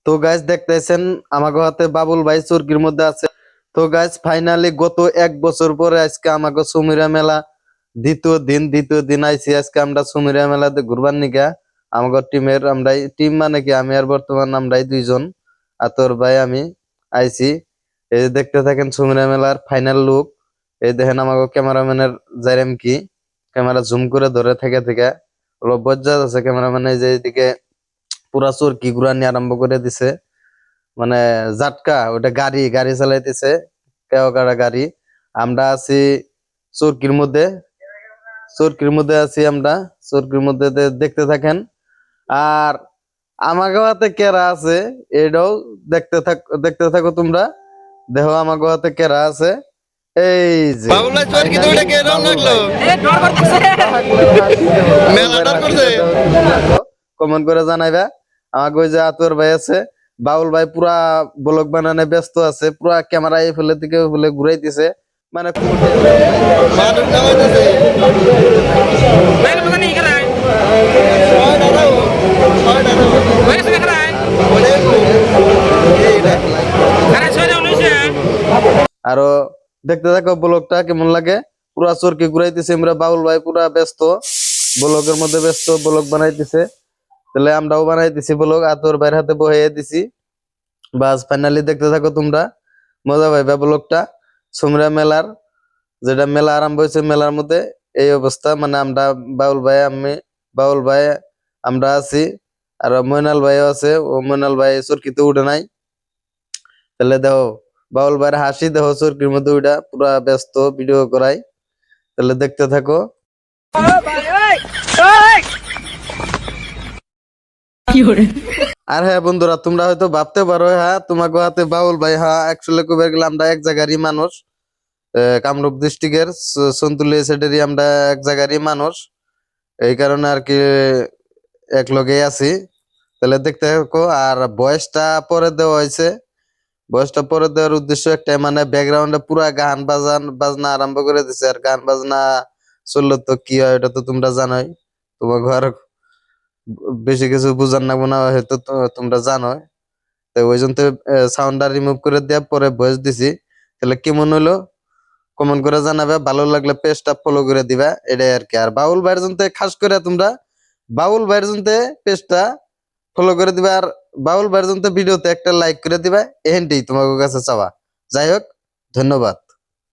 তো গাইস দেখতেছেন আমাগো হাতে বাবুল ভাই চরকির মধ্যে আছে। তো গাইস ফাইনালি গত 1 বছর পরে আজকে আমাগো সুমিরা মেলা দ্বিতীয় দিন আইছি আজকে আমরা সুমিরা মেলাতে ঘুরবার নিগা। আমাগো টিমের আমরাই টিম মানে কি আমি আর বর্তমান আমরাই দুইজন আতর ভাই আমি আইছি। এই যে দেখতে থাকেন সুমিরা মেলার ফাইনাল লুক। এই দেখেন আমাগো ক্যামেরাম্যানের যাইরাম কি ক্যামেরা জুম করে ধরে থেকে থেকে বজ্জাত আছে ক্যামেরাম্যান। এই যে এদিকে পুরা চরকি ঘুরানি আরম্ভ করে দিছে, মানে জাটকা ওটা গাড়ি গাড়ি চালাইতেছে কেওকাটা গাড়ি। আমরা আছি চরকির মধ্যে, চরকির মধ্যে আছি আমরা। চরকির মধ্যে দেখতে থাকেন। আর আমাকে হাতে কেরা আছে এটাও দেখতে থাকো তোমরা। দেখো আমাকে হাতে কেরা আছে। এই যে বাবুল ভাই চোর কি ফাইনালি দুইটা কে রং বাবুল লাগলো? ভাই মেলা ডর করছে। কমেন্ট করে জানাইবা। আমাকে ওই যে আতর ভাই আছে, বাউল ভাই পুরা ব্লগ বানানো ব্যস্ত আছে, পুরা ক্যামেরা এই ফেলে থেকে ওই ফেলে ঘুরাইতেছে, মানে কোনো টেনশন নাই। মানুষ নামাইতেছে। ছয় দাঁড়াও, ছয় দাঁড়াও। ওরে, এইটা। আরো দেখতে থাকো ব্লগটা কেমন লাগে। পুরা চরকি ঘুরাইতেছে আমরা, বাউল ভাই পুরা ব্যস্ত, ব্লগের মধ্যে ব্যস্ত, ব্লগ বানাইতেছে। তাহলে আমরাও বানাইতেছি ব্লগ, আতর ভাইয়ের হাতে বহিয়ে দিছি। বাস ফাইনালি দেখতে থাকো তোমরা, মজা পাইবা ব্লগটা। সুমরা মেলার যেটা মেলা আরম্ভ হয়েছে, মেলার মধ্যে এই অবস্থা, মানে আমরা বাউল ভাই আমি বাউল ভাই আমরা আছি, আর মইনাল ভাইও আছে। ও মইনাল ভাই চরকিতে উঠে নাই। তাহলে দেখো বাউল ভাইয়ের হাসি, দেখো চরকির মধ্যে উঠা পুরা ব্যস্ত ভিডিও করাই। তাহলে দেখতে থাকো। আর হ্যাঁ বন্ধুরা, তোমরা হয়তো ভাবতে পারো হ্যাঁ তোমাকে হাতে বাউল ভাই, হ্যাঁ অ্যাকচুয়ালি কবে গেলে আমরা এক জায়গারই মানুষ। কামরূপ ডিস্ট্রিক্টের সন্তুলি সাইডেরই আমরা, এক জায়গারই মানুষ। এই কারণে আর কি এক লগেই আছি। তাহলে দেখতে থাকো। আর বয়সটা পরে দেওয়া হয়েছে, বয়সটা পরে দেওয়ার উদ্দেশ্য একটা, মানে ব্যাকগ্রাউন্ডে পুরা গান বাজনা আরম্ভ করে দিছে। আর গান বাজনা চললে তো কি হয় এটা তো তোমরা জানোই। তোমার ঘর বেশি কিছু বুঝার না না হয়তো তোমরা জানো। তো ওই জন্য সাউন্ডটা রিমুভ করে দেওয়ার পরে ভয়েস দিছি। তাহলে কেমন হলো কমেন্ট করে জানাবে, ভালো লাগলে পেজটা ফলো করে দিবা, এটাই আর কি। আর বাউল ভাইয়ের জন্য খাস করে তোমরা বাউল ভাইয়ের জন্য পেজটা ফলো করে দিবা, আর বাউল ভাইয়ের জন্য ভিডিওতে একটা লাইক করে দিবা। এহেনটাই তোমার কাছে চাওয়া। যাই হোক, ধন্যবাদ।